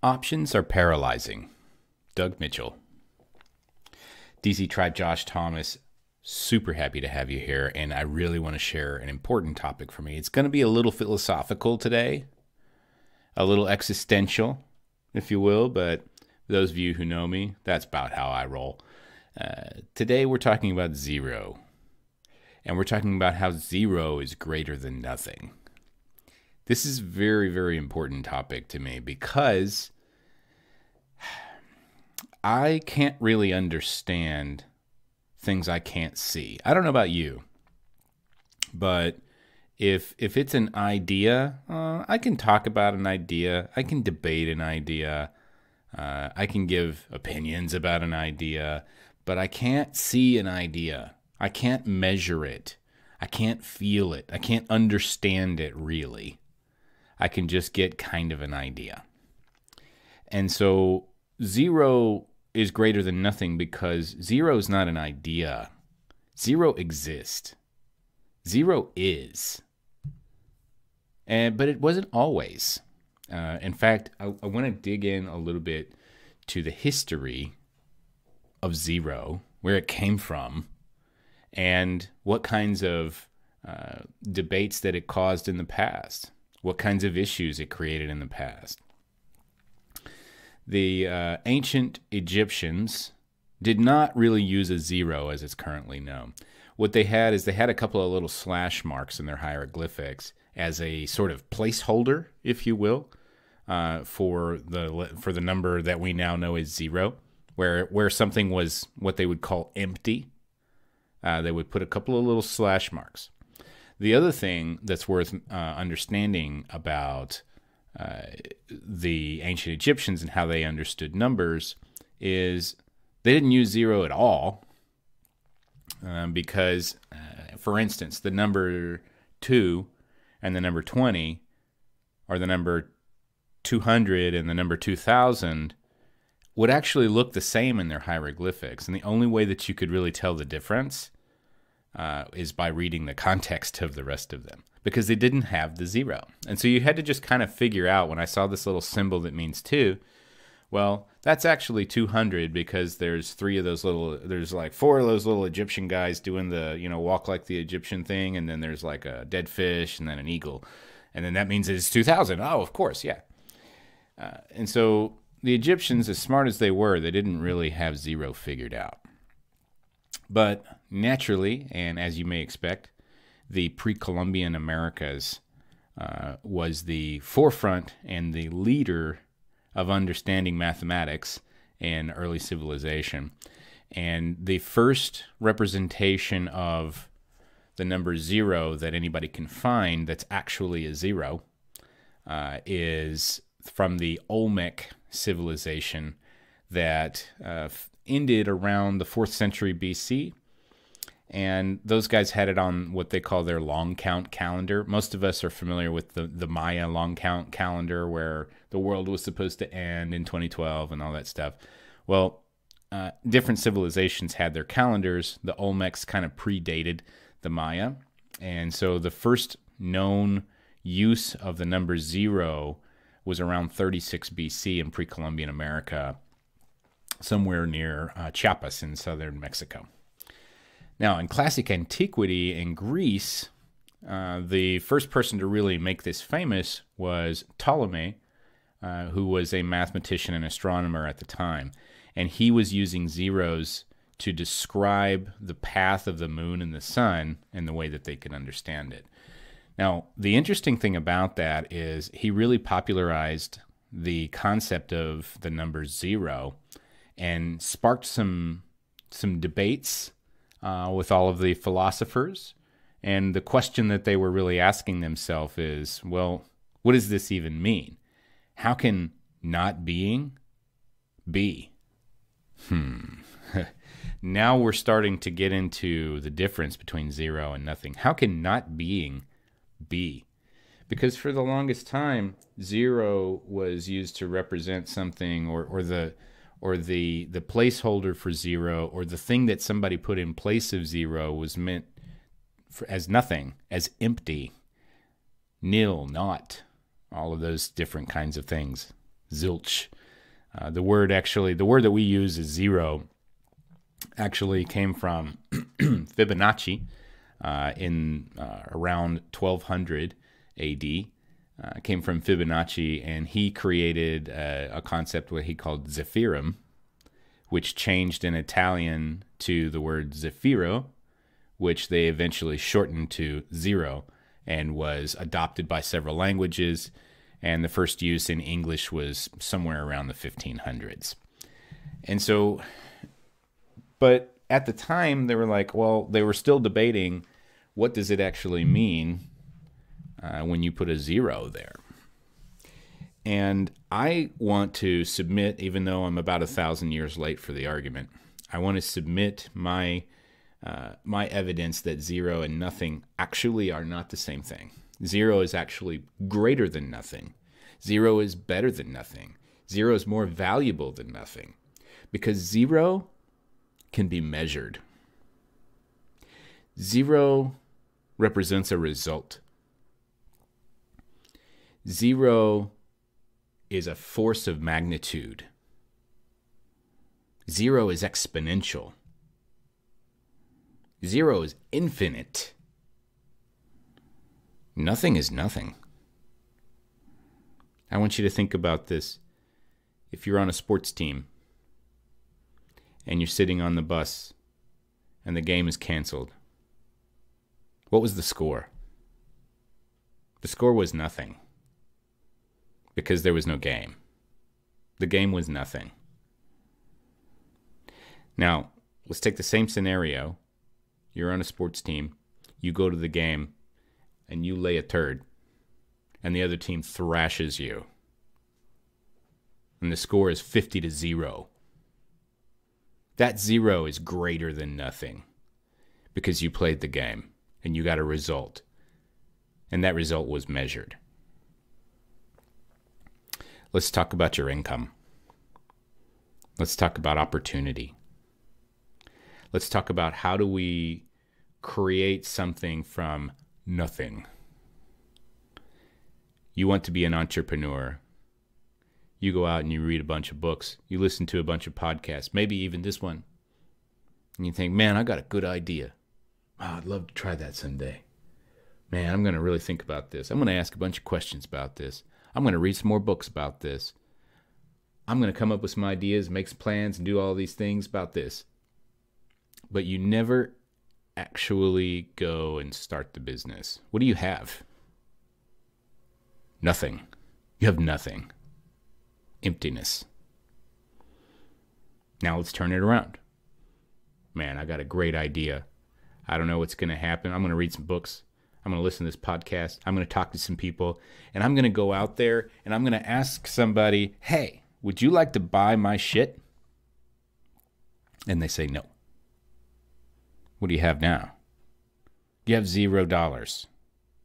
Options are paralyzing. Doug Mitchell. DC Tribe Josh Thomas, super happy to have you here, and I really want to share an important topic for me. It's going to be a little philosophical today, a little existential, if you will, but those of you who know me, that's about how I roll. Today we're talking about zero, and we're talking about how zero is greater than nothing. This is a very, very important topic to me because I can't really understand things I can't see. I don't know about you, but if it's an idea, I can talk about an idea. I can debate an idea. I can give opinions about an idea, but I can't see an idea. I can't measure it. I can't feel it. I can't understand it really. I can just get kind of an idea. And so zero is greater than nothing because zero is not an idea. Zero exists. Zero is. But it wasn't always. In fact, I want to dig in a little bit to the history of zero, where it came from, and what kinds of debates that it caused in the past, what kinds of issues it created in the past. The ancient Egyptians did not really use a zero as it's currently known. What they had is they had a couple of little slash marks in their hieroglyphics as a sort of placeholder, if you will, for the number that we now know as zero, where something was what they would call empty. They would put a couple of little slash marks. The other thing that's worth understanding about the ancient Egyptians and how they understood numbers is they didn't use zero at all because, for instance, the number 2 and the number 20 or the number 200 and the number 2000 would actually look the same in their hieroglyphics. And the only way that you could really tell the difference is by reading the context of the rest of them, because they didn't have the zero. And so you had to just kind of figure out, when I saw this little symbol that means 2, well, that's actually 200 because there's there's like 4 of those little Egyptian guys doing the, walk like the Egyptian thing, and then there's like a dead fish and then an eagle. And then that means it's 2000. Oh, of course, yeah. And so the Egyptians, as smart as they were, they didn't really have zero figured out. But naturally, and as you may expect, the pre-Columbian Americas was the forefront and the leader of understanding mathematics in early civilization. And the first representation of the number 0 that anybody can find that's actually a 0 is from the Olmec civilization that ended around the 4th century BC. And those guys had it on what they call their long count calendar. Most of us are familiar with the Maya long count calendar, where the world was supposed to end in 2012 and all that stuff. Well, different civilizations had their calendars. The Olmecs kind of predated the Maya. And so the first known use of the number 0 was around 36 BC in pre-Columbian America, somewhere near Chiapas in southern Mexico. Now, in classic antiquity in Greece, the first person to really make this famous was Ptolemy, who was a mathematician and astronomer at the time. And he was using zeros to describe the path of the moon and the sun in the way that they could understand it. Now, the interesting thing about that is he really popularized the concept of the number 0 and sparked some debates with all of the philosophers. And the question that they were really asking themselves is, well, what does this even mean? How can not being be? Now we're starting to get into the difference between 0 and nothing. How can not being be? Because for the longest time, 0 was used to represent something, or the placeholder for 0, or the thing that somebody put in place of 0 was meant as nothing, as empty, nil, not, all of those different kinds of things, zilch. The word that we use is zero, actually came from Fibonacci in around 1200 AD. Came from Fibonacci, and he created a concept what he called Zeffirum, which changed in Italian to the word Zeffiro, which they eventually shortened to zero, and was adopted by several languages. And the first use in English was somewhere around the 1500s. And so, but at the time, they were like, well, they were still debating what does it actually mean when you put a zero there. And I want to submit, even though I'm about 1,000 years late for the argument, I want to submit my evidence that zero and nothing actually are not the same thing. Zero is actually greater than nothing. Zero is better than nothing. Zero is more valuable than nothing, because zero can be measured. Zero represents a result. Zero is a force of magnitude. Zero is exponential. Zero is infinite. Nothing is nothing. I want you to think about this. If you're on a sports team and you're sitting on the bus and the game is canceled, what was the score? The score was nothing, because there was no game. The game was nothing. Now, let's take the same scenario. You're on a sports team. You go to the game and you lay a turd, and the other team thrashes you, and the score is 50-0. That zero is greater than nothing, because you played the game and you got a result, and that result was measured. Let's talk about your income. Let's talk about opportunity. Let's talk about how do we create something from nothing. You want to be an entrepreneur. You go out and you read a bunch of books. You listen to a bunch of podcasts, maybe even this one. And you think, man, I got a good idea. Oh, I'd love to try that someday. Man, I'm going to really think about this. I'm going to ask a bunch of questions about this. I'm going to read some more books about this. I'm going to come up with some ideas, make some plans, and do all these things about this. But you never actually go and start the business. What do you have? Nothing. You have nothing. Emptiness. Now let's turn it around. Man, I got a great idea. I don't know what's going to happen. I'm going to read some books. I'm going to listen to this podcast. I'm going to talk to some people. And I'm going to go out there and I'm going to ask somebody, hey, would you like to buy my shit? And they say no. What do you have now? You have $0.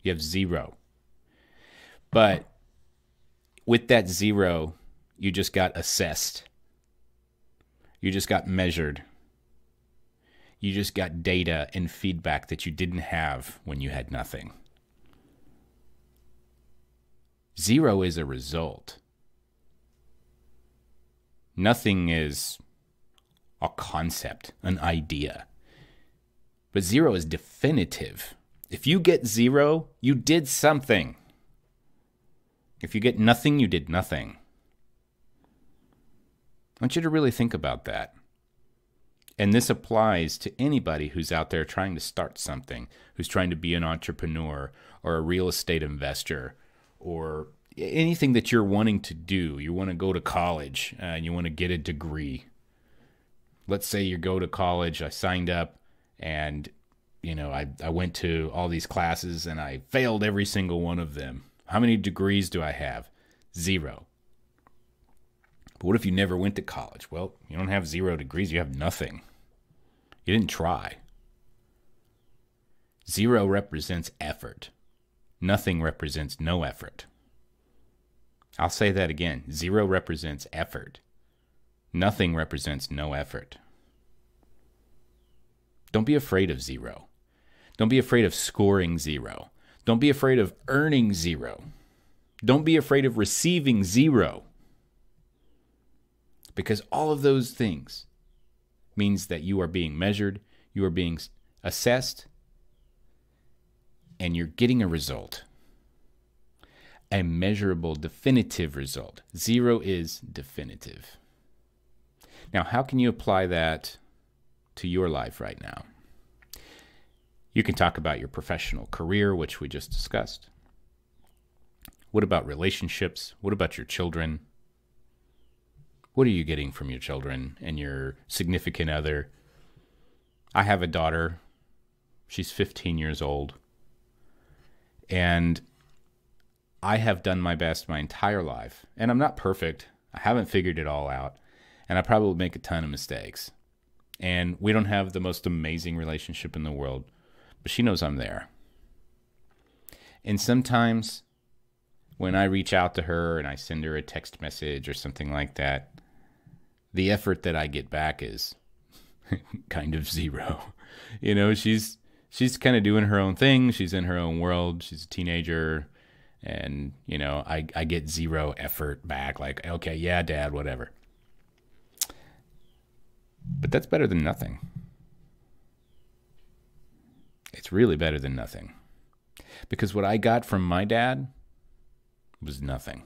You have zero. But with that zero, you just got assessed. You just got measured. You just got data and feedback that you didn't have when you had nothing. Zero is a result. Nothing is a concept, an idea. But zero is definitive. If you get zero, you did something. If you get nothing, you did nothing. I want you to really think about that. And this applies to anybody who's out there trying to start something, who's trying to be an entrepreneur or a real estate investor or anything that you're wanting to do. You want to go to college and you want to get a degree. Let's say you go to college, I signed up and, I went to all these classes and I failed every single one of them. How many degrees do I have? 0. But what if you never went to college? Well, you don't have 0 degrees. You have nothing. You didn't try. 0 represents effort. Nothing represents no effort. I'll say that again. 0 represents effort. Nothing represents no effort. Don't be afraid of 0. Don't be afraid of scoring 0. Don't be afraid of earning 0. Don't be afraid of receiving 0. Because all of those things means that you are being measured, you are being assessed, and you're getting a result. A measurable, definitive result. 0 is definitive. Now, how can you apply that to your life right now? You can talk about your professional career, which we just discussed. What about relationships? What about your children? What are you getting from your children and your significant other? I have a daughter. She's 15 years old. And I have done my best my entire life. And I'm not perfect. I haven't figured it all out. And I probably make a ton of mistakes. And we don't have the most amazing relationship in the world. But she knows I'm there. And sometimes when I reach out to her and I send her a text message or something like that, the effort that I get back is kind of 0. You know, she's kind of doing her own thing. She's in her own world. She's a teenager. And, you know, I get 0 effort back. Like, okay, yeah, Dad, whatever. But that's better than nothing. It's really better than nothing. Because what I got from my dad was nothing.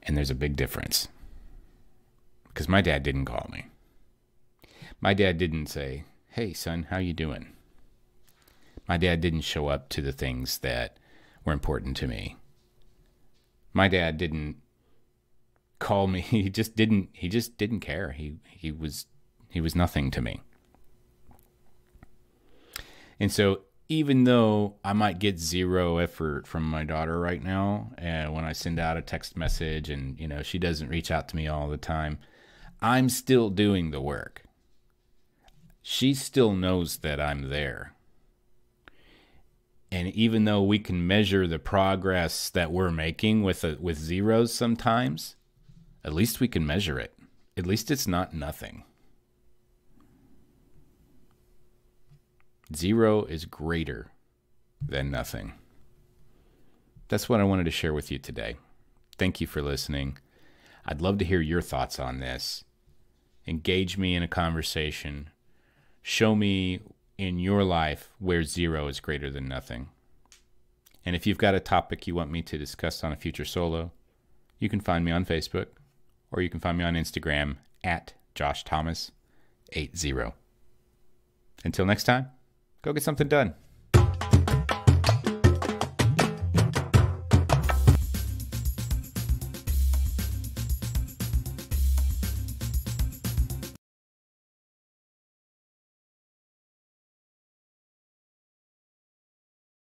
And there's a big difference. Because my dad didn't call me. My dad didn't say, "Hey, son, how you doing?" My dad didn't show up to the things that were important to me. My dad didn't call me. He just didn't care. He was nothing to me. And so even though I might get 0 effort from my daughter right now, and when I send out a text message and, you know, she doesn't reach out to me all the time, I'm still doing the work. She still knows that I'm there. And even though we can measure the progress that we're making with zeros sometimes, at least we can measure it. At least it's not nothing. 0 is greater than nothing. That's what I wanted to share with you today. Thank you for listening. I'd love to hear your thoughts on this. Engage me in a conversation. Show me in your life where 0 is greater than nothing. And if you've got a topic you want me to discuss on a future solo, you can find me on Facebook or you can find me on Instagram at JoshThomas80. Until next time, go get something done.